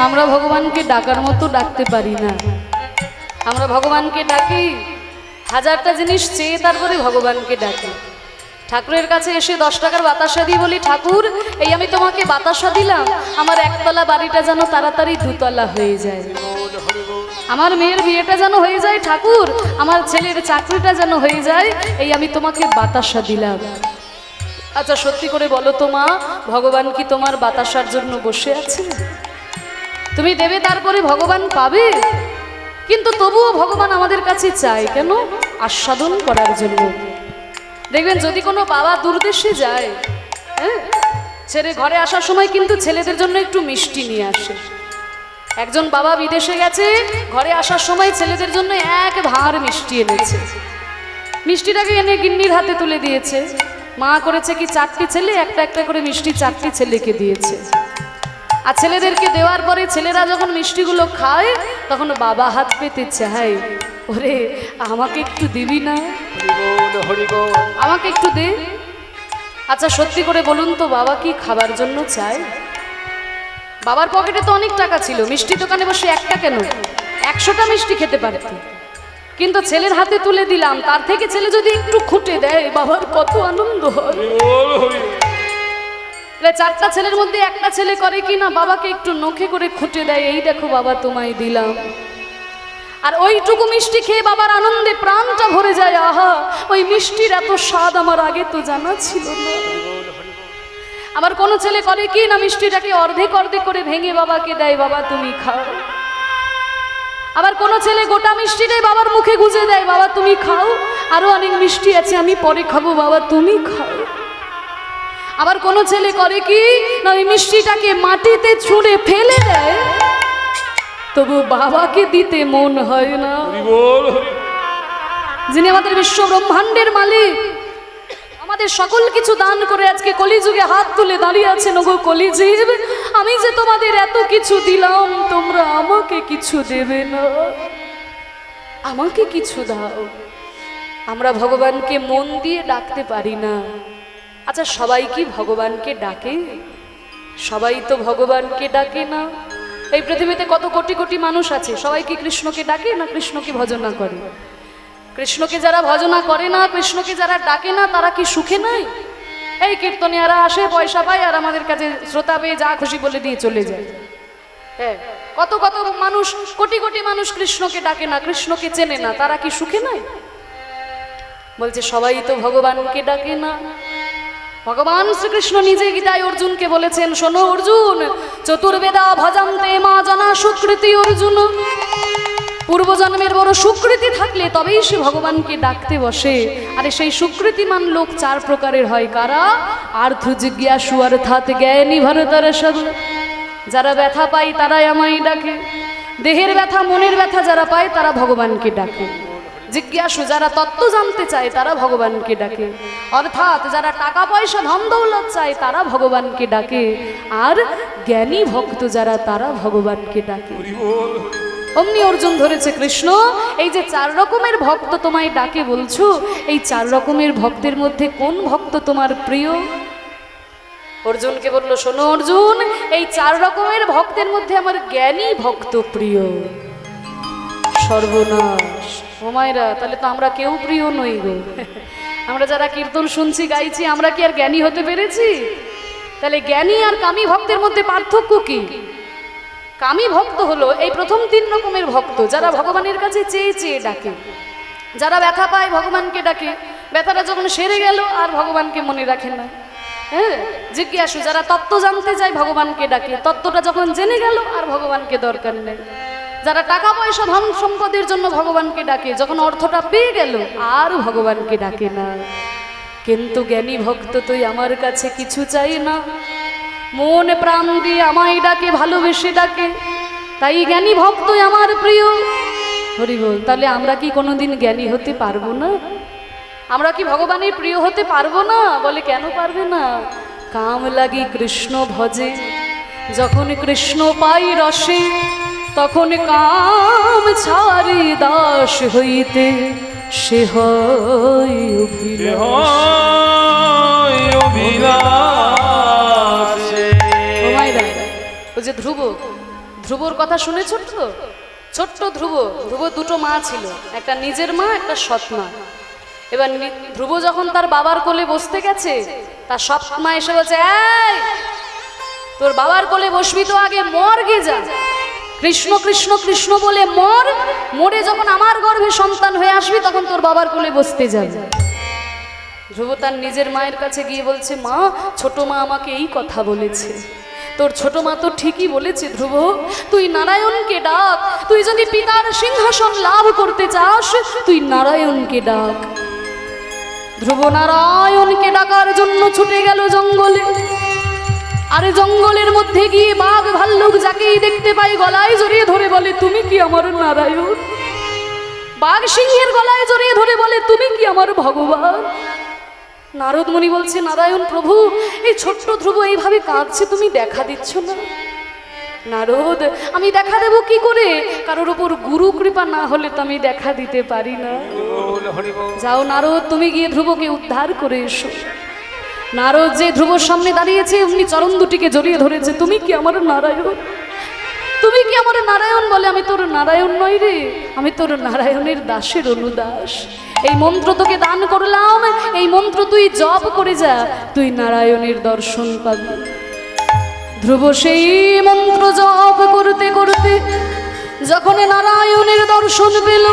আমরা ভগবানকে ডাকার মতো ডাকতে পারি না। আমরা ভগবানকে ডাকি হাজারটা জিনিস চেয়ে, তারপরে ভগবানকে ডাকি। ঠাকুরের কাছে এসে 10 টাকার বাতাসা দিই, বলি ঠাকুর এই আমি তোমাকে বাতাসা দিলাম, আমার একতলা বাড়িটা যেন তাড়াতাড়ি দুতলা হয়ে যায়, আমার মেয়ের বিয়েটা যেন হয়ে যায়, ঠাকুর আমার ছেলের চাকরিটা যেন হয়ে যায়, এই আমি তোমাকে বাতাসা দিলাম। আচ্ছা সত্যি করে বলো তো মা, ভগবান কি তোমার বাতাসার জন্য বসে আছে? তুমি দেবে তারপরে ভগবান পাবে, কিন্তু তবুও ভগবান আমাদের কাছে চায় কেন? আস্বাদন করার জন্য। দেখবেন যদি কোনো বাবা দূরদেশে যায়, হ্যাঁ, ছেলে ঘরে আসার সময় কিন্তু ছেলেদের জন্য একটু মিষ্টি নিয়ে আসে। একজন বাবা বিদেশে গেছে, ঘরে আসার সময় ছেলেদের জন্য এক ভাঁড় মিষ্টি এনেছে। মিষ্টিটাকে এনে গিন্নির হাতে তুলে দিয়েছে। মা করেছে কি 4টি ছেলে, একটা একটা করে মিষ্টি 4টি ছেলেকে দিয়েছে। আর ছেলেদেরকে দেওয়ার পরে ছেলেরা যখন মিষ্টিগুলো খায়, তখন বাবা হাত পেতে চায়, ওরে আমাকে একটু দিবি না, আমাকে একটু দে। আচ্ছা সত্যি করে বলুন তো, বাবা কি খাবার জন্য চায়? বাবার পকেটে তো অনেক টাকা ছিল, মিষ্টি দোকানে বসে একটা কেন 100টা মিষ্টি খেতে পারত, কিন্তু ছেলের হাতে তুলে দিলাম, তার থেকে ছেলে যদি একটু খুঁটে দেয়, বাবার কত আনন্দ হয়। 4টা ছেলের মধ্যে একটা ছেলে করে কি না, বাবাকে একটু নখে করে খুঁটে দেয়, এই দেখো বাবা তোমায় দিলাম। আর ওইটুকু মিষ্টি খেয়ে বাবার আনন্দে প্রাণটা ভরে যায়, আহা ওই মিষ্টির এত স্বাদ আমার আগে তো জানা ছিল না। আবার কোনো ছেলে করে কি না, মিষ্টিটাকে অর্ধেক অর্ধেক করে ভেঙে বাবাকে দেয়, বাবা তুমি খাও। আবার কোনো ছেলে গোটা মিষ্টিটাই বাবার মুখে গুজে দেয়, বাবা তুমি খাও, আরো অনেক মিষ্টি আছে আমি পরে খাবো, বাবা তুমি খাও। আবার কোনো ছেলে করে কি না, ওই মিষ্টিটাকে মাটিতে ছুঁড়ে ফেলে দেয়, তবু বাবাকে দিতে মন হয় না। যিনি আমাদের বিশ্ব ব্রহ্মাণ্ডের মালিক, আমাদের সকল কিছু দান করে আজকে কলিযুগে হাত তুলে দাঁড়িয়ে আছেন, ওগো কলিজীব আমি যে তোমাদের এত কিছু দিলাম, তোমরা আমাকে কিছু দেবে না, আমাকে কিছু দাও। আমরা ভগবানকে মন দিয়ে ডাকতে পারি না। আচ্ছা সবাই কি ভগবানকে ডাকে? সবাই তো ভগবানকে ডাকে না। এই পৃথিবীতে কত কোটি কোটি মানুষ আছে, সবাই কি কৃষ্ণকে ডাকে না কৃষ্ণকে ভজনা করে? কৃষ্ণকে যারা ভজনা করে না, কৃষ্ণকে যারা ডাকে না, তারা কি সুখে নাই? এই কীর্তনিয়ারা আসে, পয়সা পায়, আর আমাদের কাছে শ্রোতা পেয়ে যা খুশি বলে দিয়ে চলে যায়। হ্যাঁ, কত কত মানুষ, কোটি কোটি মানুষ কৃষ্ণকে ডাকে না, কৃষ্ণকে চেনে না, তারা কি সুখে নাই? বলছে সবাই তো ভগবানকে ডাকে না। ভগবান শ্রীকৃষ্ণ নিজে গীতায় অর্জুনকে বলেছেন, শোনো অর্জুন, চতুর্বেদা ভজান্তে মা জনা সুকৃতি অর্জুন। পূর্বজন্মের বড় সুকৃতি থাকলে তবেই সে ভগবানকে ডাকতে বসে। আরে সেই সুকৃতিমান লোক 4 প্রকারের হয়। কারা? আর্থ জিজ্ঞাসু অর্থাৎ জ্ঞানী ভরতর সব। যারা ব্যথা পায় তারাই আমায় ডাকে। দেহের ব্যথা মনের ব্যথা যারা পায় তারা ভগবানকে ডাকে। জিজ্ঞাসু যারা তত্ত্ব জানতে চায় তারা ভগবানকে ডাকে। অর্থাৎ যারা টাকা পয়সা ধন দৌলত চায় তারা ভগবানকে ডাকে। আর জ্ঞানী ভক্ত যারা, তারা ভগবানকে ডাকে। অমনি অর্জুন ধরেছে কৃষ্ণ, এই যে 4 রকমের ভক্ত তোমায় ডাকে বলছো, এই 4 রকমের ভক্তের মধ্যে কোন ভক্ত তোমার প্রিয়? অর্জুনকে বলল, শোনো অর্জুন, এই 4 রকমের ভক্তের মধ্যে আমার জ্ঞানী ভক্ত প্রিয়। সর্বনাশ ও মায়েরা, তাহলে তো আমরা কেউ প্রিয় নই গো। আমরা যারা কীর্তন শুনছি গাইছি, আমরা কি আর জ্ঞানী হতে পেরেছি? তাহলে জ্ঞানী আর কামী ভক্তের মধ্যে পার্থক্য কি? কামী ভক্ত হলো এই প্রথম 3 রকমের ভক্ত, যারা ভগবানের কাছে চেয়ে চেয়ে ডাকে। যারা ব্যথা পায় ভগবানকে ডাকে, ব্যথাটা যখন সেরে গেল আর ভগবানকে মনে রাখে না। হ্যাঁ, জিজ্ঞাসু যারা তত্ত্ব জানতে যায় ভগবানকে ডাকে, তত্ত্বটা যখন জেনে গেল আর ভগবানকে দরকার নেই। যারা টাকা পয়সা ধন সম্পদের জন্য ভগবানকে ডাকে, যখন অর্থটা পেয়ে গেল আর ভগবানকে ডাকে না। কিন্তু জ্ঞানী ভক্ত তুই আমার কাছে কিছু চাই না, মন প্রাণ দিয়ে আমায় ডাকে, ভালোবেসে ডাকে, তাই জ্ঞানী ভক্তই আমার প্রিয়। হরি বল। তাহলে আমরা কি কোনোদিন জ্ঞানী হতে পারবো না? আমরা কি ভগবানের প্রিয় হতে পারবো না? বলে কেন পারবে না? কাম লাগি কৃষ্ণ ভজে, যখন কৃষ্ণ পাই রসে, তখন কাম ছাড়ি দাস হইতে সে হয় অভিলাষ। ও মাইরা, ও যে ধ্রুব ধ্রুবর কথা শুনেছ তো? ছোট্ট ধ্রুব, ধ্রুব দুটো মা ছিল, একটা নিজের মা, একটা সৎ মা। এবার ধ্রুব যখন তার বাবার কোলে বসতে গেছে, তার সৎ মা এসে বলছে, এই তোর বাবার কোলে বসবি তো আগে মর গে যা, কৃষ্ণ কৃষ্ণ কৃষ্ণ বলে মর, মরে যখন আমার গর্ভে সন্তান হয়ে আসবি তখন তোর বাবার কোলে বসতে যাবে। ধ্রুব তার নিজের মায়ের কাছে গিয়ে বলছে, মা, ছোট মা আমাকে এই কথা বলেছে। তোর ছোট মা তো ঠিকই বলেছে ধ্রুব, তুই নারায়ণকে ডাক, তুই যদি পিতার সিংহাসন লাভ করতে চাস তুই নারায়ণকে ডাক। ধ্রুব নারায়ণকে ডাকার জন্য ছুটে গেল জঙ্গলে। আরে জঙ্গলের মধ্যে গিয়ে বাঘ ভাল্লুক যাকেই দেখতে পাই গলায় জড়িয়ে ধরে বলে, তুমি কি আমার নারায়ণ? বাঘ সিংহের গলায় জড়িয়ে ধরে বলে, তুমি কি আমার ভগবান? নারদ মুনি বলছে, নারায়ণ প্রভু, এই ছোট্ট ধ্রুব এইভাবে কাঁদছে, তুমি দেখা দিচ্ছ না। নারদ, আমি দেখা দেব কি করে? কারোর উপর গুরু কৃপা না হলে তো আমি দেখা দিতে পারি না। যাও নারদ, তুমি গিয়ে ধ্রুবকে উদ্ধার করে এসো। নারদ যে ধ্রুবর সামনে দাঁড়িয়েছে অমনি চরণ দুটিকে জড়িয়ে ধরেছে, তুমি কি আমার নারায়ণ? তুমি কি আমার নারায়ণ? বলে, আমি তোর নারায়ণ নই রে, আমি তোর নারায়ণের দাসের অনুদাস। এই মন্ত্র তোকে দান করলাম, এই মন্ত্র তুই জপ করে যা, তুই নারায়ণের দর্শন পাবি। ধ্রুব সেই মন্ত্র জপ করতে করতে যখন নারায়ণের দর্শন পেল,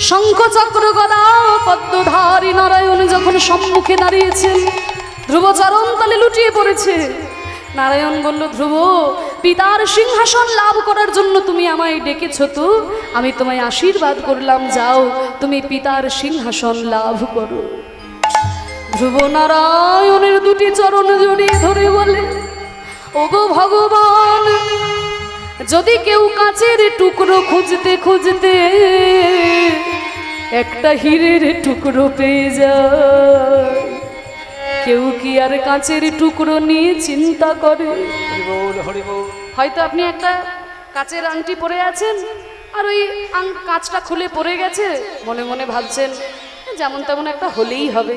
শঙ্খ চক্র গদা পদ্মধারী নারায়ণ যখন সম্মুখে দাঁড়িয়েছেন, ধ্রুব চরণ তলে লুটিয়ে পড়েছে। নারায়ণ বলল, ধ্রুব, পিতার সিংহাসন লাভ করার জন্য তুমি আমায় ডেকেছ, তো আমি তোমায় আশীর্বাদ করলাম, যাও তুমি পিতার সিংহাসন লাভ করো। ধ্রুব নারায়ণের দুটি চরণ জড়িয়ে ধরে বলে, ওগো ভগবান, যদি কেউ কাচের টুকরো খুঁজতে খুঁজতে একটা হীরের টুকরো পেয়ে যায়, কেউ কি আর কাঁচের টুকরো নিয়ে চিন্তা করে? হয়তো আপনি একটা কাচের আংটি পরে আছেন, আর ওই কাঁচটা খুলে পড়ে গেছে, মনে মনে ভাবছেন যেমন তেমন একটা হলেই হবে।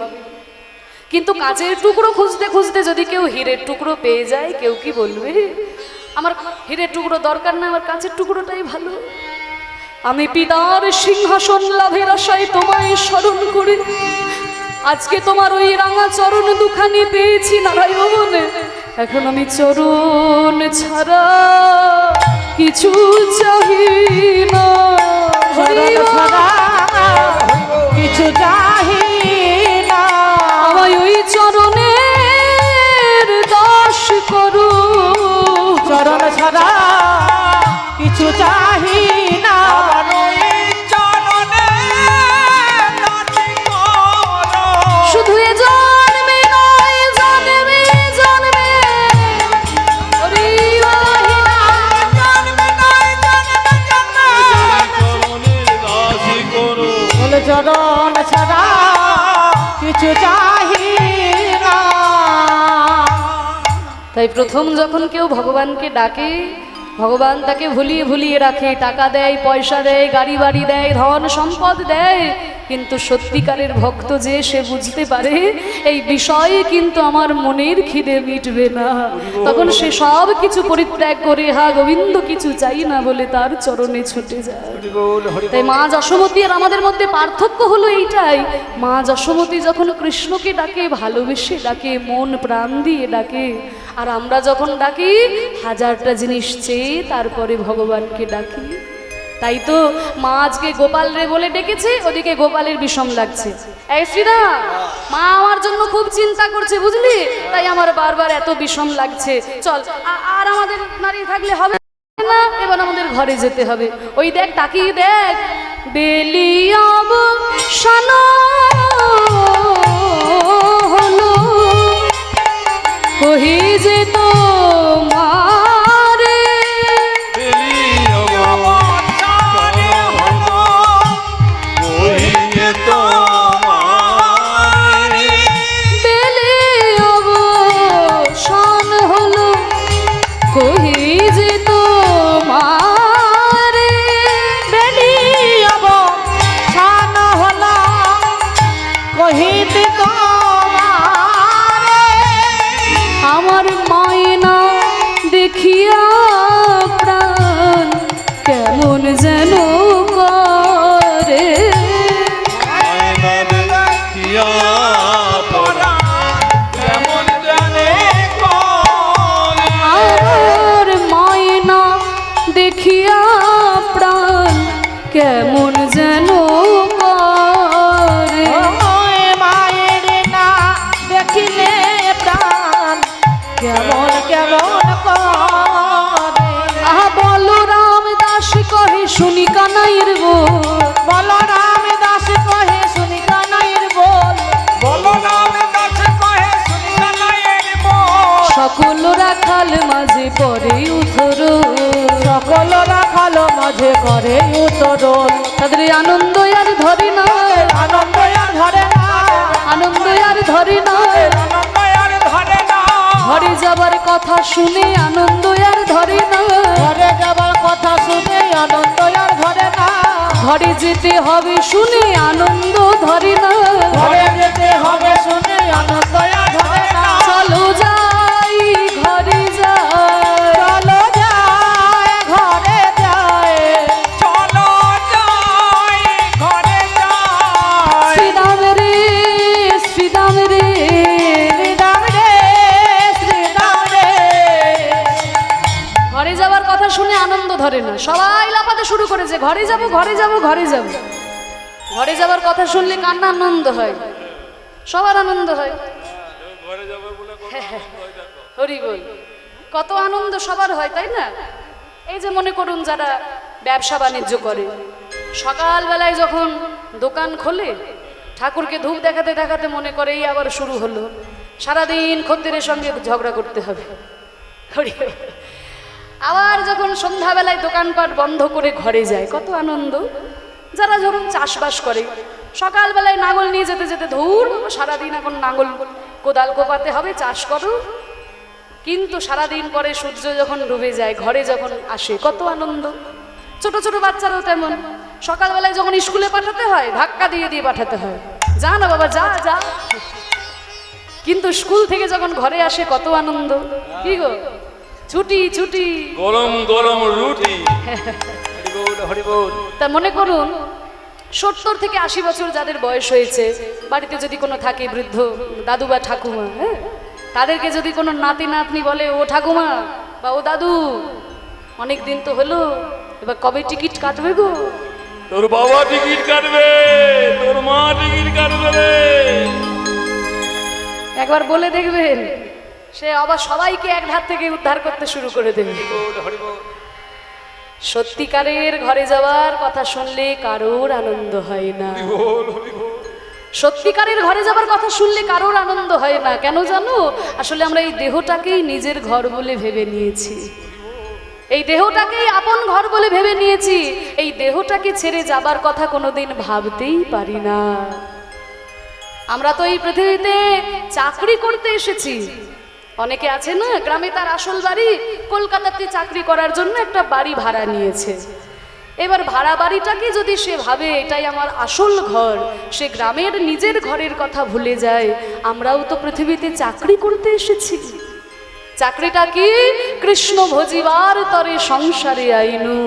কিন্তু কাচের টুকরো খুঁজতে খুঁজতে যদি কেউ হীরের টুকরো পেয়ে যায়, কেউ কি বলবে আমার হীরের টুকরো দরকার না, আমার কাচের টুকরোটাই ভালো? আমি পিতার সিংহাসন লাভের আশায় তোমায় স্মরণ করি, আজকে তোমার ওই রাঙা চরণ দুখানি পেয়েছি নারায়ণ, এখন আমি চরণ ছাড়া কিছু চাহি না, কিছু চাহি না, আমায় ওই চরণের দাস করো, চরণ ছাড়া কিছু চাহি না, শুধু এ জন্মে নয়, জন্মে জন্মে বলে চরণ ছাড়া কিছু চাহি না। তাই প্রথম যখন কেউ ভগবানকে ডাকে, ভগবান তাকে ভুলিয়ে ভুলিয়ে রাখে, টাকা দেয়, পয়সা দেয়, গাড়ি বাড়ি দেয়, ধন সম্পদ দেয়, কিন্তু সত্যিকারের ভক্ত যে সে বুঝতে পারে এই বিষয়ে কিন্তু আমার মনের খিদে মিটবে না, তখন সে সব কিছু পরিত্যাগ করে হা গোবিন্দ কিছু চাই না বলে তার চরণে ছুটে যায়। তাই মা যশোমতী আর আমাদের মধ্যে পার্থক্য হলো এইটাই, মা যশোমতী যখন কৃষ্ণকে ডাকে ভালোবেসে ডাকে, মন প্রাণ দিয়ে ডাকে, আর আমরা যখন ডাকি হাজারটা জিনিস চেয়ে তারপরে ভগবানকে ডাকি। তাই তো মা আজকে গোপাল রে বলে ডেকেছে, ওদিকে গোপালের বিষম লাগছে। এই শ্রীদা, মা আমার জন্য খুব চিন্তা করছে বুঝলি, তাই আমার বারবার এত বিষম লাগছে, চল আর আমাদের দাঁড়িয়ে থাকলে হবে না, এবার আমাদের ঘরে যেতে হবে। ওই দেখ তাকিয়ে দেখ, বেলিয়াব শানো হলো কহি যে তো মারে, বেলে অবসান হলো কহি যে তো মারে, বেলি অবসান হলো কহিতে তোমারে, আমার মায়ের দেখিয়া প্রাণ কেমন যেন করে। ওই মায়ের না দেখিলে প্রাণ কেমন কেমন করে। আহা বলরাম দাস কহে শুনি কানাইয়ের বল, বলরাম দাস কহে শুনি কানাইয়ের বল, বলরাম দাস কহে শুনি কানাইয়ের বল। সকল রাখাল মাঝে পরে উথর, সকল রাখাল মাঝে করে উতরোল। তাদের আনন্দ আর ধরে না, আনন্দ আর ধরে না, আনন্দ আর ধরে না। আনন্দ আর ধরে না। ঘরে যাবার কথা শুনে আনন্দ আর ধরে না, ঘরে যাবার কথা শুনে আনন্দ আর ধরে না, ঘরে যেতে হবে শুনে আনন্দ ধরে না। ঘরে যেতে হবে শুনে আনন্দ আর ধরে না। চলো যাই ঘরে যাই, চলো যায় ঘরে যায়, চলো যাই ঘরে যাই। শ্রীরাম রে শ্রীরাম রে। শ্রীরাম রে শ্রীরাম রে। ঘরে যাবার কথা শুনে আনন্দ ধরে না, সবাই লাফাতে শুরু করেছে ঘরে যাব ঘরে যাব ঘরে যাব। ঘরে যাবার কথা শুনলে কান্না আনন্দ হয়, সবার আনন্দ হয়। হরি বল, কত আনন্দ সবার হয় তাই না? এই যে মনে করুন যারা ব্যবসা বাণিজ্য করে, সকালবেলায় যখন দোকান খোলে ঠাকুরকে ধূপ দেখাতে দেখাতে মনে করে এই আবার শুরু হলো, সারাদিন খদ্দেরের সঙ্গে ঝগড়া করতে হবে। হরি বল। আবার যখন সন্ধ্যাবেলায় দোকানপাট বন্ধ করে ঘরে যায় কত আনন্দ। যারা ধরুন চাষবাস করে সকালবেলায় নাঙল নিয়ে যেতে যেতে ধুর সারাদিন এখন নাঙল কোদাল কোপাতে হবে, চাষ করো। কিন্তু সারাদিন পরে সূর্য যখন ডুবে যায় ঘরে যখন আসে কত আনন্দ। ছোট ছোট বাচ্চারাও তেমন, সকালবেলায় যখন স্কুলে পাঠাতে হয় ধাক্কা দিয়ে দিয়ে পাঠাতে হয়, যা না বাবা যা যা। কিন্তু স্কুল থেকে যখন ঘরে আসে কত আনন্দ। কি গো, ছুটি ছুটি। গরম গরম রুটি। হরি বল হরি বল। তা মনে করুন 70 থেকে 80 বছর যাদের বয়স হয়েছে, বাড়িতে যদি কোনো থাকে বৃদ্ধ দাদু বা ঠাকুমা, হ্যাঁ, তাদেরকে যদি কোনো নাতি নাতনি বলে ও ঠাকুমা বা ও দাদু অনেক দিন তো হলো, এবার কবে টিকিট কাটবে গো? তোর বাবা টিকিট কাটবে, তোর মা টিকিট কাটবে রে। একবার বলে দেখবেন, সে আবার সবাইকে এক ধার থেকে উদ্ধার করতে শুরু করে দেবে। হরি বল। সত্যিকারের ঘরে যাওয়ার কথা শুনলে কারোর আনন্দ হয় না। সত্যিকারের ঘরে যাবার কথা শুনলে কারোর আনন্দ হয় না। কেন জানো? আসলে আমরা এই দেহটাকেই নিজের ঘর বলে ভেবে নিয়েছি, এই দেহটাকেই আপন ঘর বলে ভেবে নিয়েছি। এই দেহটাকে ছেড়ে যাবার কথা কোনোদিন ভাবতেই পারি না। আমরা তো এই পৃথিবীতে চাকরি করতে এসেছি। অনেকে আছে না গ্রামে তার আসল বাড়ি, কলকাতাতে চাকরি করার জন্য একটা বাড়ি ভাড়া নিয়েছে। এবার ভাড়া বাড়িটাকে যদি সে ভাবে এটাই আমার আসল ঘর, সে গ্রামের নিজের ঘরের কথা ভুলে যায়। আমরাও তো পৃথিবীতে চাকরি করতে এসেছি। চাকরিটা কি? কৃষ্ণ ভজিবার তরে সংসারে আইনু।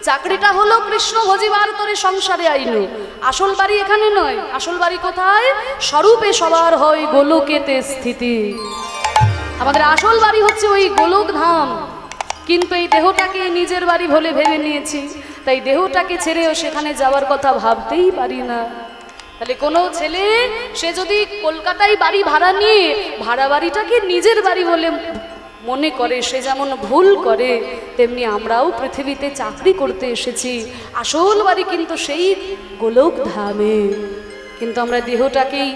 চাকরিটা হলো কৃষ্ণ ভজিবার তরে সংসারে আইনু। আসল বাড়ি এখানে নয়, আসল বাড়ি কোথায়? স্বরূপে সবার হয় গোলকেতে স্থিতি। আমাদের আসল বাড়ি হচ্ছে ওই গোলক ধাম। কিন্তু এই দেহটাকে নিজের বাড়ি বলে ভেবে নিয়েছি, তাই দেহটাকে ছেড়েও সেখানে যাওয়ার কথা ভাবতেই পারি না। তাহলে কোনো ছেলে সে যদি কলকাতায় বাড়ি ভাড়া নিয়ে ভাড়া বাড়িটাকে নিজের বাড়ি বলে মনে করে, সে যেমন ভুল করে, তেমনি আমরাও পৃথিবীতে চাকরি করতে এসেছি। আসল বাড়ি কিন্তু সেই গোলক ধামে। কিন্তু আমরা দেহটাকেই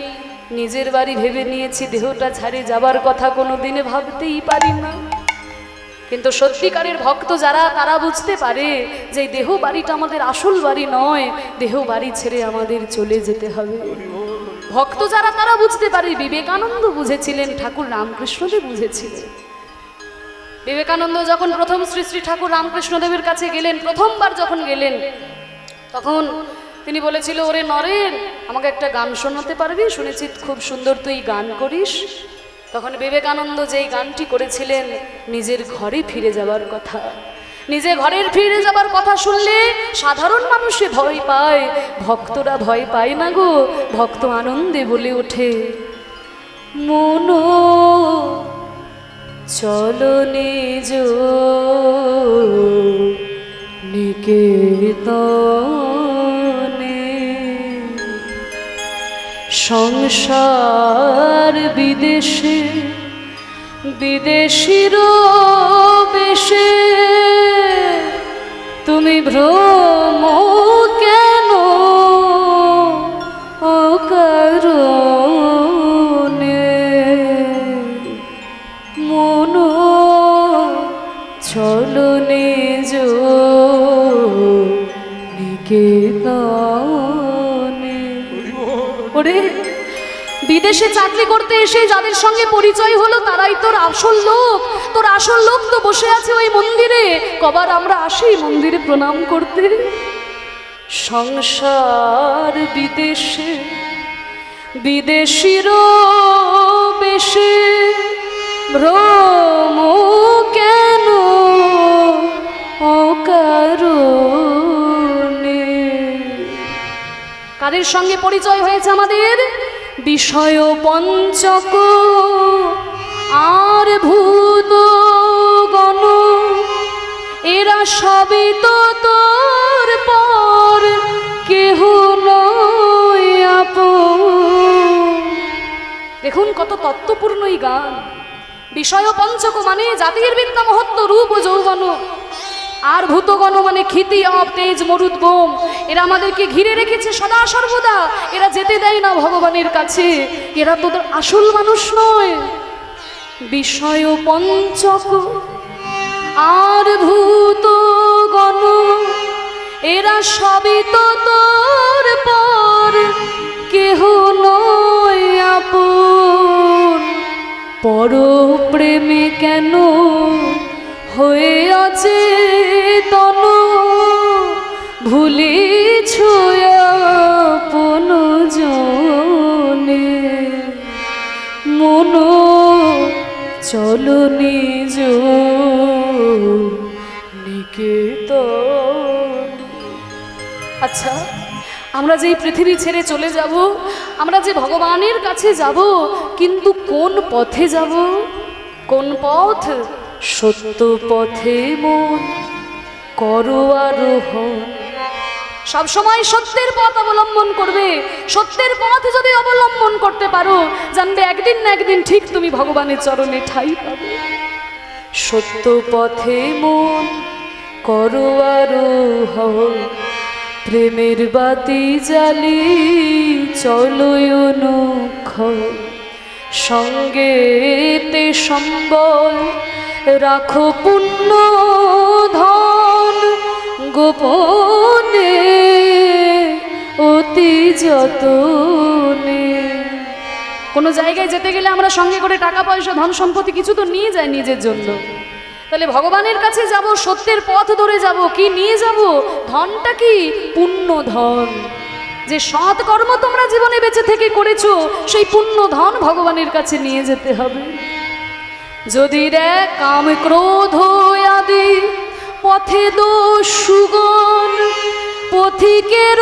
নিজের বাড়ি ভেবে নিয়েছি, দেহটা ছাড়ে যাবার কথা কোনো দিনে ভাবতেই পারি না। কিন্তু সত্যিকারের ভক্ত যারা, তারা বুঝতে পারে যে এই দেহ বাড়িটা আমাদের আসল বাড়ি নয়, দেহ বাড়ি ছেড়ে আমাদের চলে যেতে হবে। ভক্ত যারা তারা বুঝতে পারে। বিবেকানন্দ বুঝেছিলেন, ঠাকুর রামকৃষ্ণদেব বুঝেছিলেন। বিবেকানন্দ যখন প্রথম শ্রী শ্রী ঠাকুর রামকৃষ্ণদেবের কাছে গেলেন, প্রথমবার যখন গেলেন, তখন তিনি বলেছিল, ওরে নরেন, আমাকে একটা গান শোনাতে পারবি? শুনেছি খুব সুন্দর তুই গান করিস। তখন বিবেকানন্দ যেই গানটি করেছিলেন, নিজের ঘরে ফিরে যাবার কথা। নিজে ঘরের ফিরে যাবার কথা শুনলে সাধারণ মানুষে ভয় পায়, ভক্তরা ভয় পায় না গো। ভক্ত আনন্দে বলে ওঠে, মনো চলো নিজ নিকেতনে সংসার বিদেশে বিদেশির বেশে তুমি ভ্রম কেন অকারণে মন চলো নিজ নিকেতনে। ওরে বিদেশে চাকরি করতে এসে যাদের সঙ্গে পরিচয় হলো তারাই তোর আসল লোক। তোর আসল লোক তো বসে আছে ওই মন্দিরে। কবার আমরা আসি মন্দিরে প্রণাম করতে। সংসার বিদেশে বিদেশির বেশে ভ্রম কেন অকারণে। কাদের সঙ্গে পরিচয় হয়েছে আমাদের? বিষয় পঞ্চক আর ভূত গণ, এরা সবই তো তোর পর, কেহ নয় আপন। দেখুন কত তত্ত্বপূর্ণ এই গান। বিষয় পঞ্চক মানে জাতির বিদ্যা মহত্ব রূপ ও যৌবন, আর ভূতগণ মানে ক্ষিতি অব তেজ মরুদ বোম। এরা আমাদেরকে ঘিরে রেখেছে সদা সর্বদা। এরা যেতে দেয় না ভগবানের কাছে। এরা তোদের আসল মানুষ নয়। বিষয় পঞ্চক আর ভূতগণ, এরা সবই তো তোর পর, কেহ নয় আপন। পর প্রেমে কেন হয়ে আছে তন, ভুলিছ আপন জনে। মন চলো নিজ নিকেতনে। আচ্ছা, আমরা যে এই পৃথিবী ছেড়ে চলে যাব, আমরা যে ভগবানের কাছে যাব, কিন্তু কোন পথে যাব? কোন পথ? সত্য পথে মন করো আরোহণ। সবসময় সত্যের পথ অবলম্বন করবে। সত্যের পথ যদি অবলম্বন করতে পারো, জানবে একদিন না একদিন ঠিক তুমি ভগবানের চরণে ঠাঁই পাবে। সত্য পথে মন করো আরোহণ, প্রেমের বাতি জ্বালি চলো অনুক্ষণ। সঙ্গেতে সম্বল রাখো পুণ্য ধন, গোপনে অতি যতনে। কোনো জায়গায় যেতে গেলে আমরা সঙ্গে করে টাকা পয়সা ধন সম্পত্তি কিছু তো নিয়ে যাই নিজের জন্য। তাহলে ভগবানের কাছে যাব, সত্যের পথ ধরে যাব, কি নিয়ে যাব? ধনটা কি? পুণ্য ধন। যে সৎ কর্ম তোমরা জীবনে বেঁচে থেকে করেছো, সেই পুণ্য ধন ভগবানের কাছে নিয়ে যেতে হবে। যদি রে কাম ক্রোধ আদি পথে দোষ সুগণ, পথিকের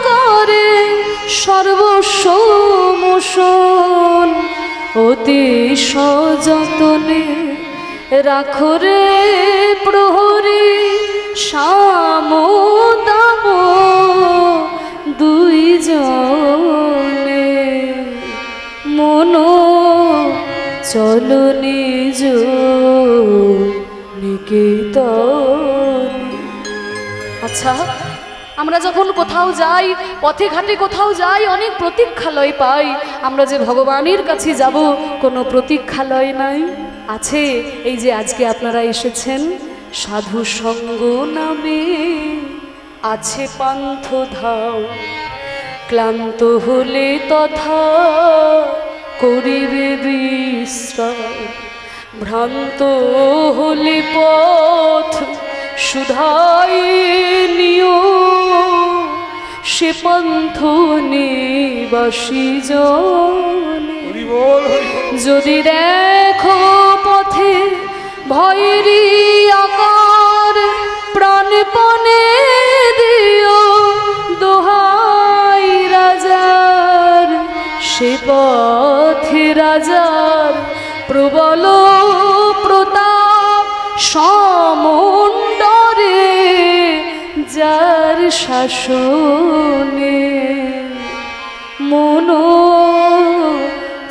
করে সর্বস্ব মোশন। অতি সযতনে রাখো রে প্রহরী, শাম দাম দুই জনে। মন চলো নিজ নিকেতনে। আচ্ছা, আমরা যখন কোথাও যাই, পথে ঘাটে কোথাও যাই, অনেক প্রতীক্ষালয় পাই। আমরা যে ভগবানের কাছে যাব, কোনো প্রতীক্ষালয় নাই। আছে এই যে আজকে আপনারা এসেছেন, সাধু সঙ্গ নামে আছে পান্থ ধাও। ক্লান্ত হলে তথা করিবে বিশ্রাম, ভ্রান্ত হলে পথ শুধাই নিও। সে পান্থ নিবাসী জনে যদি দেখো পথে ভয়েরই আকার, প্রাণপণে দিও দোহাই রাজার। সে পথে রাজার প্রবল প্রতাপ সমুণ্ডরে শাসনে মনো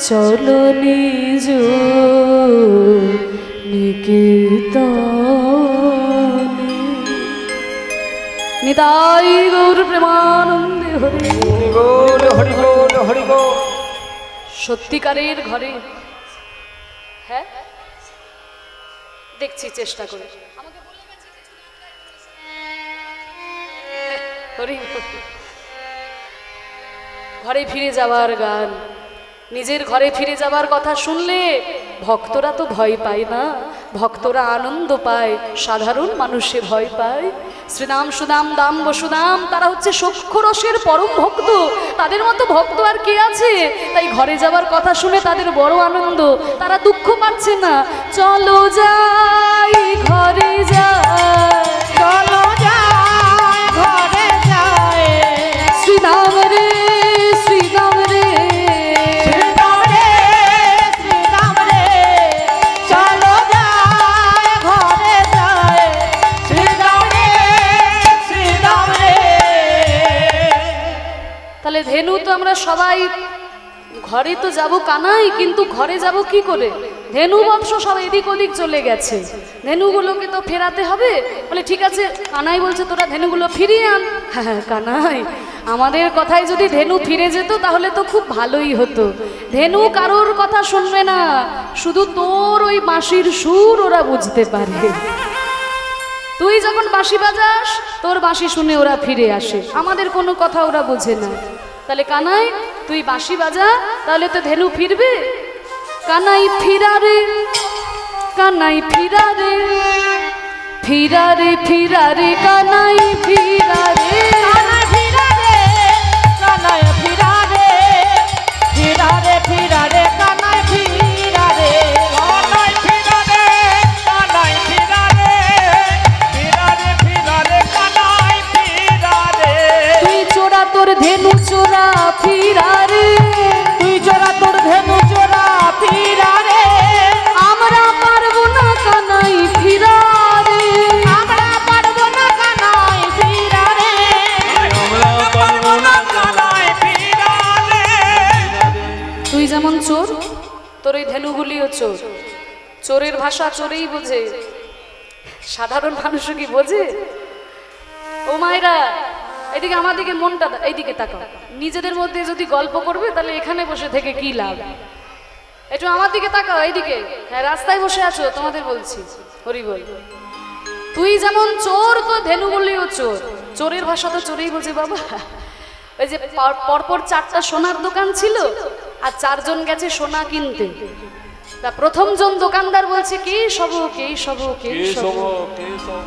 চলো নিজ নিকেতনে। নিতাই গৌর প্রেমানন্দে হরি। হরিবোল হরিবোল হরিবোল। সত্যিকারের ঘরে, হ্যাঁ দেখছি চেষ্টা করে হরি হরি। ঘরে ফিরে যাওয়ার গান, নিজের ঘরে ফিরে যাবার কথা শুনলে ভক্তরা তো ভয় পায় না, ভক্তরা আনন্দ পায়, সাধারণ মানুষে ভয় পায়। শ্রীদাম সুদাম দাম বসুদাম তারা হচ্ছে সখ্যরসের পরম ভক্ত, তাদের মতো ভক্ত আর কে আছে? তাই ঘরে যাবার কথা শুনে তাদের বড় আনন্দ, তারা দুঃখ পাচ্ছে না। চলো যাই ঘরে যাই, চলো যাই ঘরে যাই। শ্রীদাম রে শ্রীদাম রে, শ্রীরাম রে শ্রীরাম রে, চলো যাই ঘরে যাই। শ্রীরাম রে শ্রীরাম রে। তাহলে ধেনু তো আমরা সবাই ঘরে তো যাব কানাই, কিন্তু ঘরে যাব কি করে? ধেনু বংশ সব এদিক ওদিক চলে গেছে, ধেনুগুলোকে তো ফেরাতে হবে। বলে ঠিক আছে, কানাই বলছে তোরা ধেনুগুলো ফিরিয়ে আন। হ্যাঁ কানাই, আমাদের কথায় যদি ধেনু ফিরে যেত তাহলে তো খুব ভালোই হতো। ধেনু কারোর কথা শুনবে না, শুধু তোর ওই বাঁশির সুর ওরা বুঝতে পারে। তুই যখন বাঁশি বাজাস তোর বাঁশি শুনে ওরা ফিরে আসে, আমাদের কোনো কথা ওরা বোঝে না। তাহলে কানাই তুই বাঁশি বাজা, তাহলে তো ধেনু ফিরবে। কানাই ফিরা রে, কানাই ফিরা রে, ফিরা রে ফিরা রে কানাই ফিরা রে। কানাই ফিরা রে, কানাই ফিরা রে, ফিরা রে ফিরা রে কানাই ফিরা রে। কানাই ফিরা রে, কানাই ফিরা রে, ফিরা রে ফিরা রে কানাই ফিরা রে। তুই চোরা তোর ধেনু চোরা ফিরা রে, তুই চোরা তোর ধেনু চোরা ফিরা রে। আমরা পারবো না কানাই ফিরা রে। আমরা পারবো না কানাই ফিরা রে। আমরা পারবো না কানাই ফিরা রে। তুই যেমন চোর, তোর এই ধেনুগুলিও চোর। চোরের ভাষা চোরেই বোঝে, সাধারণ মানুষও কি বোঝে? ও মায়েরা এদিকে আমার দিকে মনটা এইদিকে তাকাও। নিজেদের মধ্যে যদি গল্প করবে তাহলে এখানে বসে থেকে কি লাভ? একটু আমার দিকে তাকাও, এইদিকে। হ্যাঁ রাস্তায় বসে আছো, তোমাদের বলছি হরি বল। তুই যেমন চোর, তো ধেনুগুলিও চোর। চোরের ভাষা তো চোরেই বোঝে বাবা। ওই যে পরপর 4টা সোনার দোকান ছিল, আর 4 জন গেছে সোনা কিনতে। তা প্রথম জন দোকানদার বলছে কে সব কে সব কে কে সব। সব কে সব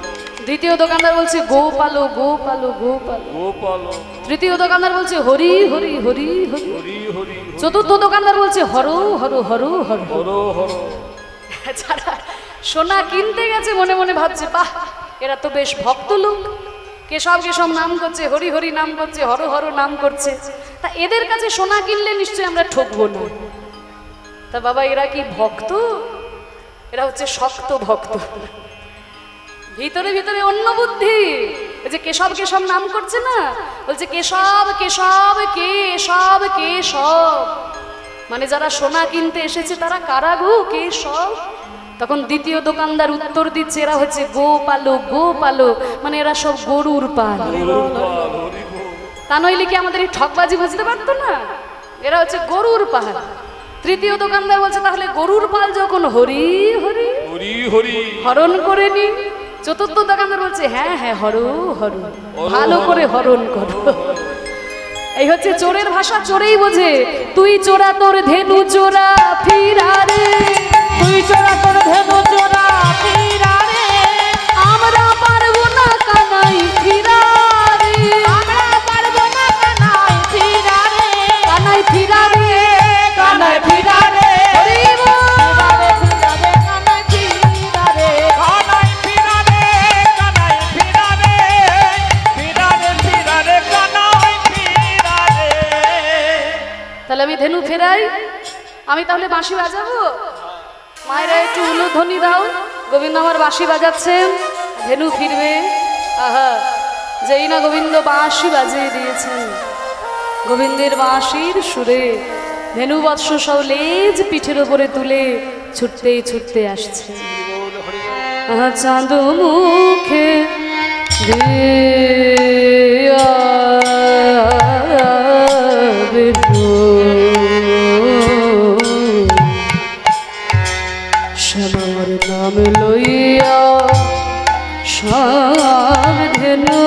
দ্বিতীয় দোকানদার বলছে গো পালো গো পালো গো পালো। গোপাল তৃতীয় দোকানদার বলছে হরি হরি হরি হরি। হরি হরি চতুর্থ দোকানদার বলছে হর হর হর হর। হর হর। যারা সোনা কিনতে গেছে মনে মনে ভাবছে বাহ, এরা তো বেশ ভক্ত লোক, কেশব কেশব নাম করছে, হরি হরি নাম করছে, হর হর নাম করছে। তা এদের কাছে সোনা কিনলে নিশ্চয়ই আমরা ঠকবো না। তা বাবা এরা কি ভক্ত? এরা হচ্ছে শক্ত ভক্ত, ভিতরে ভিতরে অন্য বুদ্ধি। ওই যে কেশব কেশব নাম করছে না, বলছে কেশব কেশব কেশব কেশব, মানে যারা সোনা কিনতে এসেছে তারা কারা গো? কেশব। তখন দ্বিতীয় দোকানদার উত্তর দিচ্ছে এরা হচ্ছে গো পালো গো পালো, মানে এরা সব গরুর পাল। তা নইলে কি আমাদের এই ঠকবাজি বুঝতে পারতো না? এরা হচ্ছে গরুর পাল। তৃতীয় দোকানদার বলছে তাহলে গরুর পাল যখন হরি হরি হরি হরি হরণ করে নি। চতুর্থ দোকানদার বলছে হ্যাঁ হ্যাঁ হর হর, ভালো করে হরণ করো। এই হচ্ছে চোরের ভাষা, চোরেই বোঝে। তুই চোরা তোর ধেনু চোরা ফিরা রে, তুই চোরা তোর ধেনু চোরা ফিরা রে। আমরা পারবো না কানাই ফিরা রে। আমরা পারবো না কানাই ফিরা রে। কানাই ফিরা রে, কানাই ফিরা রে। হরি বল। ফিরা রে কানাই ফিরা রে। কানাই ফিরা রে, কানাই ফিরা রে, ফিরা রে ফিরা রে কানাই ফিরা রে। তাহলে আমি ধেনু ফেরাই, আমি তাহলে বাঁশি বাজাবো। মায়েরা একটু উলুধ্বনি দাও, গোবিন্দ আমার বাঁশি বাজাচ্ছেন, ধেনু ফিরবে। আহা যেই না গোবিন্দ বাঁশি বাজিয়ে দিয়েছেন, গোবিন্দের বাঁশির সুরে ধেনুবৎস সব লেজ পিঠের ওপরে তুলে ছুটতেই ছুটতে আসছে। চাঁদ মুখে দিয়া শ্যামার নাম লইয়া সব ধেনু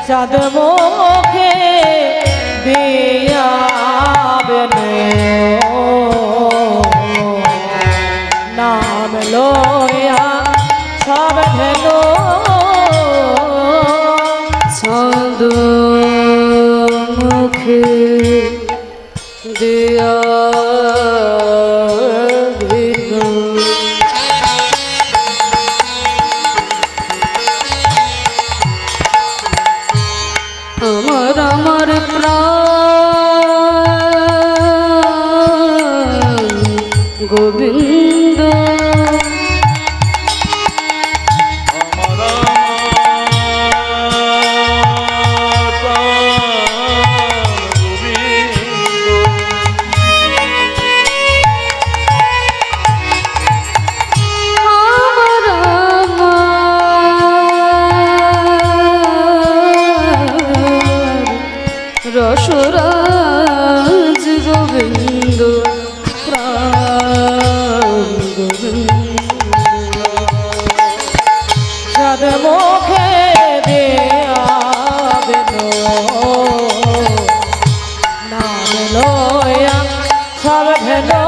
চাঁদ মুখে দিয়া নাম লইয়া সব ধেনু চাঁদ মুখে দিয়া ধেনু আমার আমার প্রাণ গোবিন্দ রসরাজ গোবিন্দ প্রাণ গোবিন্দ চাঁদ মুখে দিয়া নাম লইয়া সব ধেনু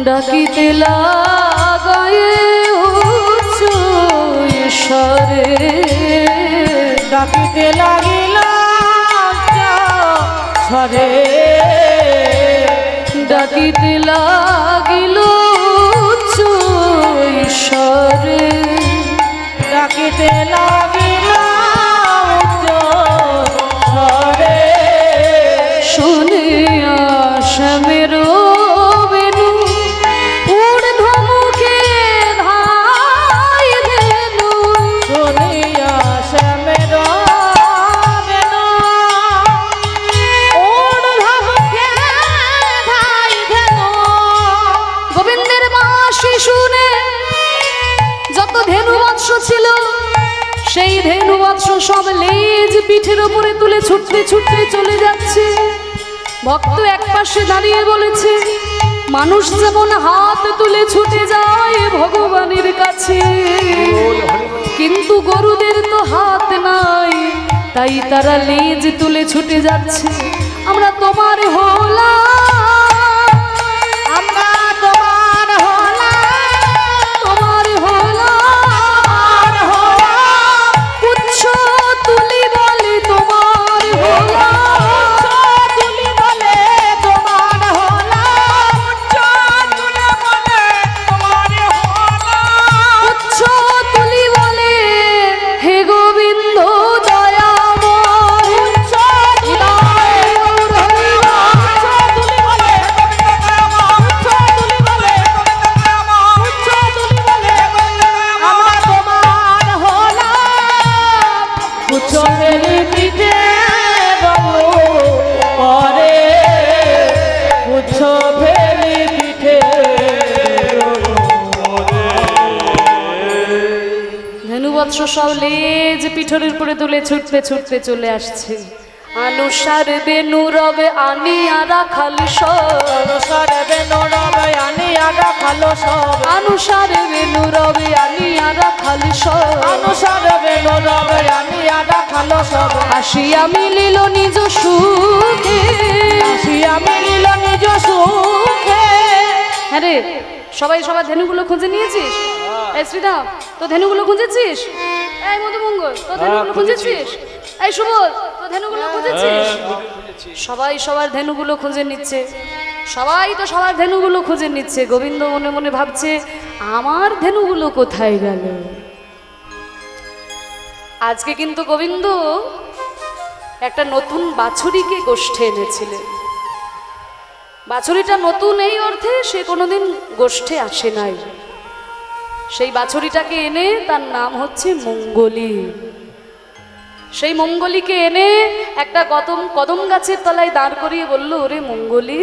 ডাকিতে লাগায়ে উচ্চ ঈশ্বরে ডাকিতে লাগিলাম ছরে ডাকিতে লাগিল উচ্চ ঈশ্বরে ডাকিতে লাগিলাম ছরে শুনে আসামের বেনু ঊর্ধ্বমুখে ধাই ধেনু শুনিয়া শ্যামের বেনু ঊর্ধ্বমুখে ধাই ধেনু গোবিন্দের বাঁশি শুনে যত ধেনু বৎস ছিল সেই ধেনু বৎস সব লেজ পিঠের উপরে তুলে ছুটতে ছুটতে চলে যাচ্ছে। ভক্ত এক পাশে দাঁড়িয়ে বলেছে, মানুষ যেমন হাত তুলে ছুটে যায় ভগবানের কাছে, কিন্তু গরুদের তো হাত নাই, তাই তারা লেজ তুলে ছুটে যাচ্ছে। আমরা তোমার হলাম, আমরা তোমার হলাম, তোমার হলাম, পুচ্ছ তুলি বলে তোমার হলাম, তুলি বলে তোমার হলাম, তুলে বলে তোমার হলাম, পুচ্ছ তুলি বলে হে গোবিন্দ দয়াময় হৃদয় গৌর হরিনাম। তুলি বলে তুলি বলে তুলি বলে আমরা তোমার হলাম, পুচ্ছ ফেলি পিঠে বাবু পরে পুচ্ছ ফেলি পিঠে ধেনুবৎস সব লেজ পিঠরের উপরে তুলে ছুটতে ছুটতে চলে আসছে। আনুসার বেনু রবে আনিয়া রাখাল সব, অনুসার বেনু রবে আনিয়া রাখালো সব, আনুসার বেনু রবে আনিয়া রাখাল সব, অনুসার বেনু রবে আনিয়া রাখালো সব, আসিয়া মিলিল নিজ সুখে। আসিয়া মিলিল নিজ সুখে। হ্যাঁ রে, সবাই সবার ধেনুগুলো খুঁজে নিয়েছিস? এই শ্রীরাম, তো ধেনুগুলো খুঁজেছিস? এই মধুমঙ্গল, তো ধেনুগুলো খুঁজেছিস? এই সুবোধ, তো ধেনুগুলো খুঁজেছিস? সবাই সবার ধেনুগুলো খুঁজে নিচ্ছে, সবাই তো সবার ধেনুগুলো খুঁজে নিচ্ছে। গোবিন্দ মনে মনে ভাবছে, আমার ধেনুগুলো কোথায় গেল? আজকে কিন্তু গোবিন্দ একটা নতুন বাছুরিকে গোষ্ঠে এনেছিলেন। বাছুরিটা নতুন এই অর্থে সে কোনোদিন গোষ্ঠে আসে নাই। সেই বাছুরিটাকে এনে তার নাম হচ্ছে মঙ্গলী। সেই মঙ্গলীকে এনে একটা কদম গাছের তলায় দাঁড় করিয়ে বলল, ওরে মঙ্গলী,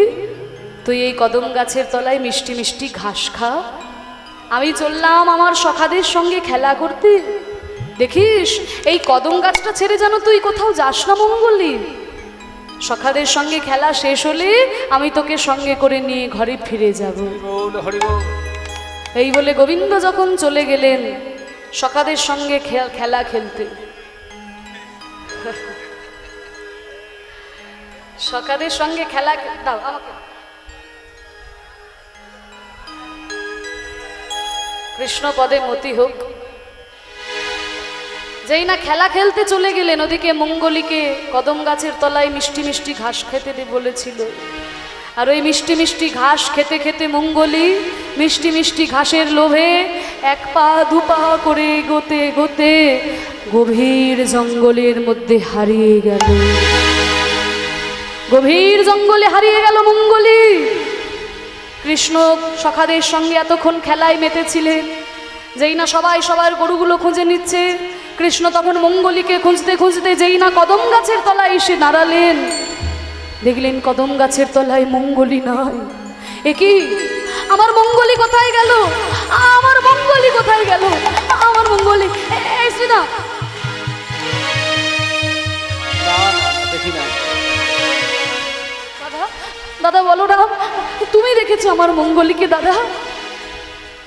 তুই এই কদম গাছের তলায় মিষ্টি মিষ্টি ঘাস খা, আমি চললাম আমার সখাদের সঙ্গে খেলা করতে। দেখিস এই কদম গাছটা ছেড়ে যেন তুই কোথাও যাস না মঙ্গলী। সখাদের সঙ্গে খেলা শেষ হলে আমি তোকে সঙ্গে করে নিয়ে ঘরে ফিরে যাব। এই বলে গোবিন্দ যখন চলে গেলেন সখাদের সঙ্গে খেলা খেলতে, সখাদের সঙ্গে খেলা দাও আমাকে। কৃষ্ণ পদে মতি হোক। যেই না খেলা খেলতে চলে গেলেন, ওদিকে মঙ্গলীকে কদম গাছের তলায় মিষ্টি মিষ্টি ঘাস খেতে বলেছিল। আর ওই মিষ্টি মিষ্টি ঘাস খেতে খেতে মঙ্গলী মিষ্টি মিষ্টি ঘাসের লোভে এক পা দুপা করে এগোতে এগোতে গভীর জঙ্গলের মধ্যে হারিয়ে গেল। গভীর জঙ্গলে হারিয়ে গেল মঙ্গলী। কৃষ্ণ সখাদের সঙ্গে এতক্ষণ খেলায় মেতেছিলেন। যেই না সবাই সবার গরুগুলো খুঁজে নিচ্ছে, কৃষ্ণ তখন মঙ্গলীকে খুঁজতে খুঁজতে যেই না কদম গাছের তলায় এসে দাঁড়ালেন, দেখলেন কদম গাছের তলায় মঙ্গলী নয়। এ কি, আমার মঙ্গলী কোথায় গেল? আমার মঙ্গলী কোথায় গেল? আমার মঙ্গলী এসে না। দেখি না। দাদা, দাদা বলো না, তুমি দেখেছো আমার মঙ্গলীকে? দাদা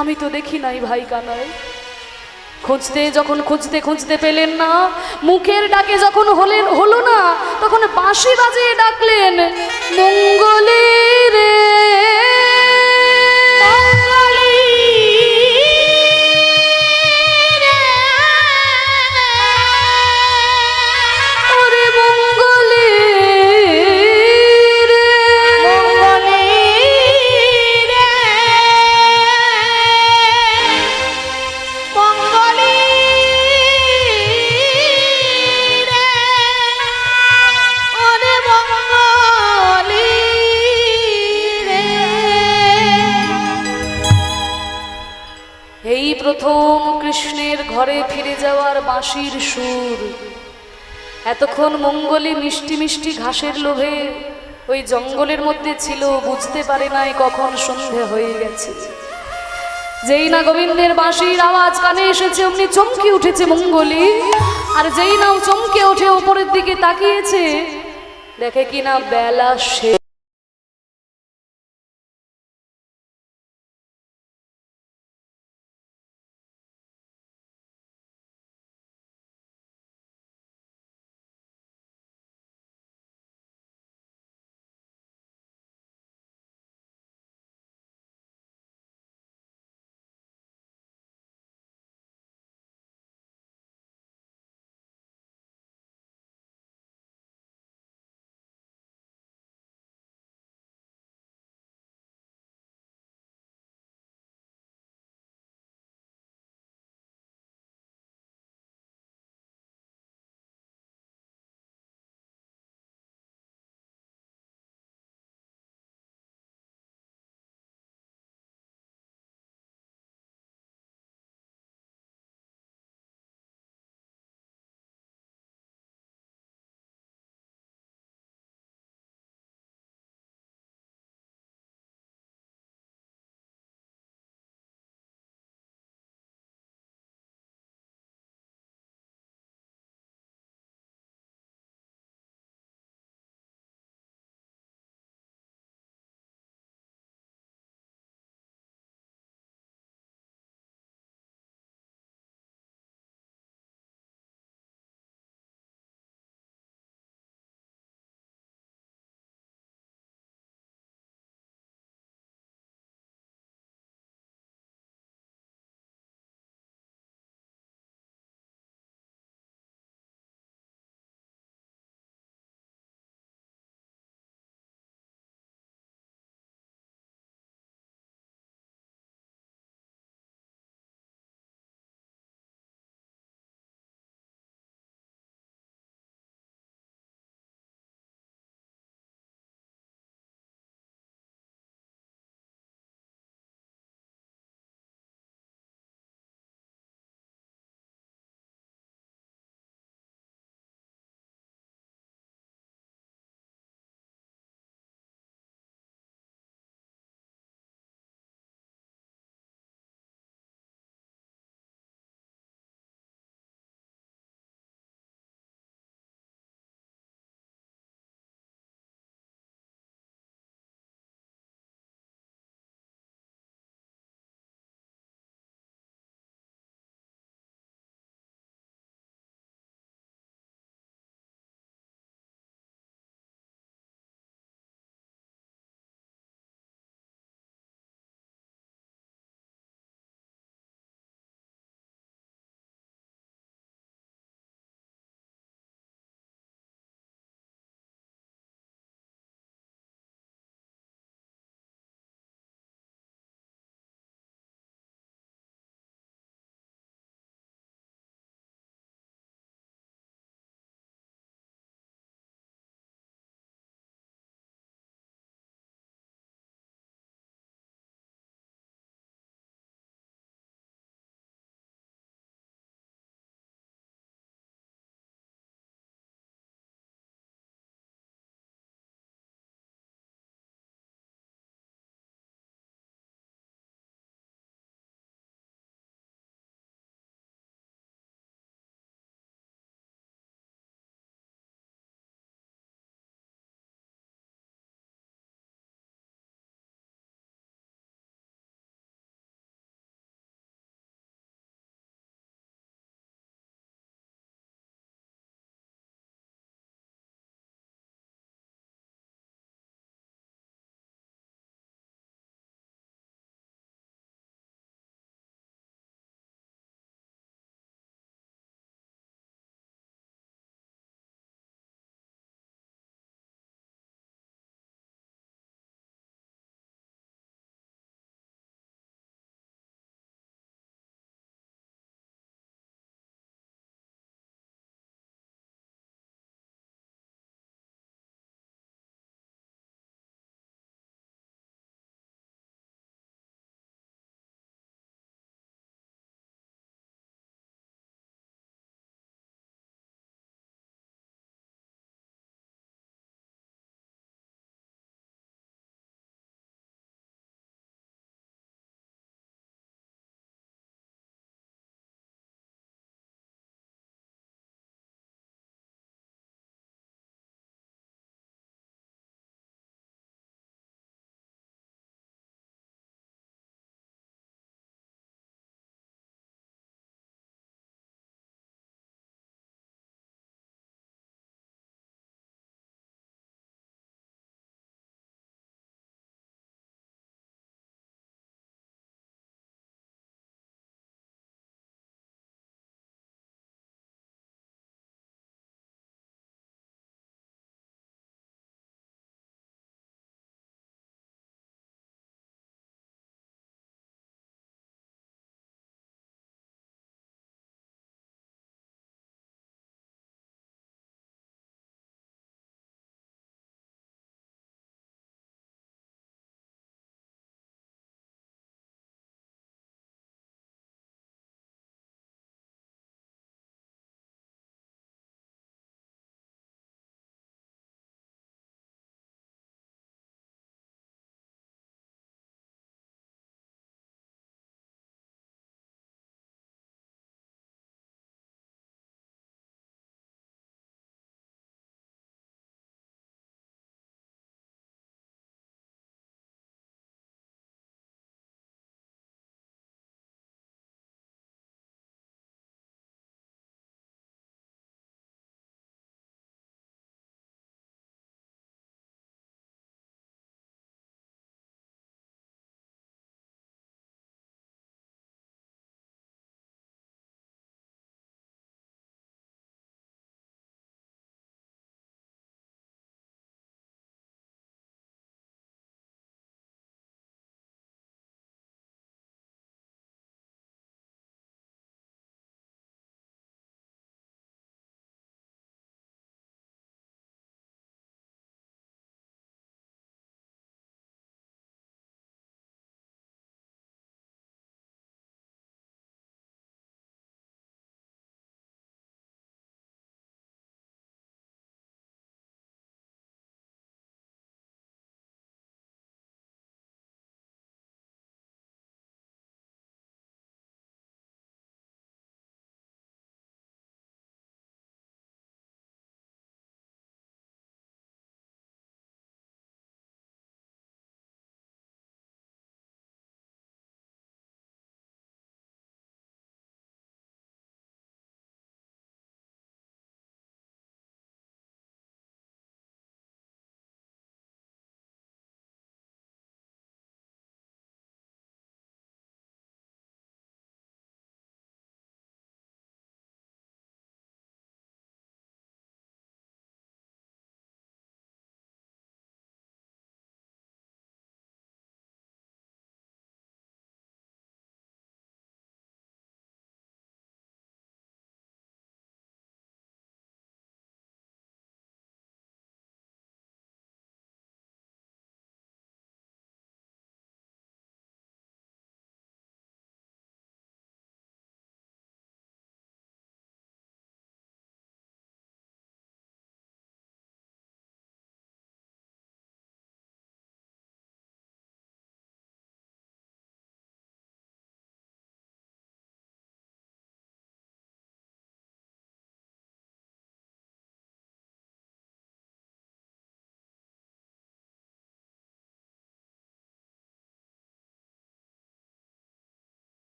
আমি তো দেখি নাই ভাই কানাই। খুঁজতে খুঁজতে পেলেন না, মুখের ডাকে যখন হলো না, তখন বাঁশি বাজিয়ে ডাকলেন, মঙ্গলী রে প্রথম কৃষ্ণের ঘরে ফিরে যাওয়ার বাঁশির সুর। এতক্ষণ মঙ্গলী মিষ্টি মিষ্টি ঘাসের লোভে ওই জঙ্গলের মধ্যে ছিল, বুঝতে পারে নাই কখন সন্ধে হয়ে গেছে। যেই না গোবিন্দের বাঁশির আওয়াজ কানে এসেছে, অমনি চমকে উঠেছে মঙ্গলী। আর যেই না চমকে ওঠে ওপরের দিকে তাকিয়েছে, দেখে কিনা বেলা শেষ।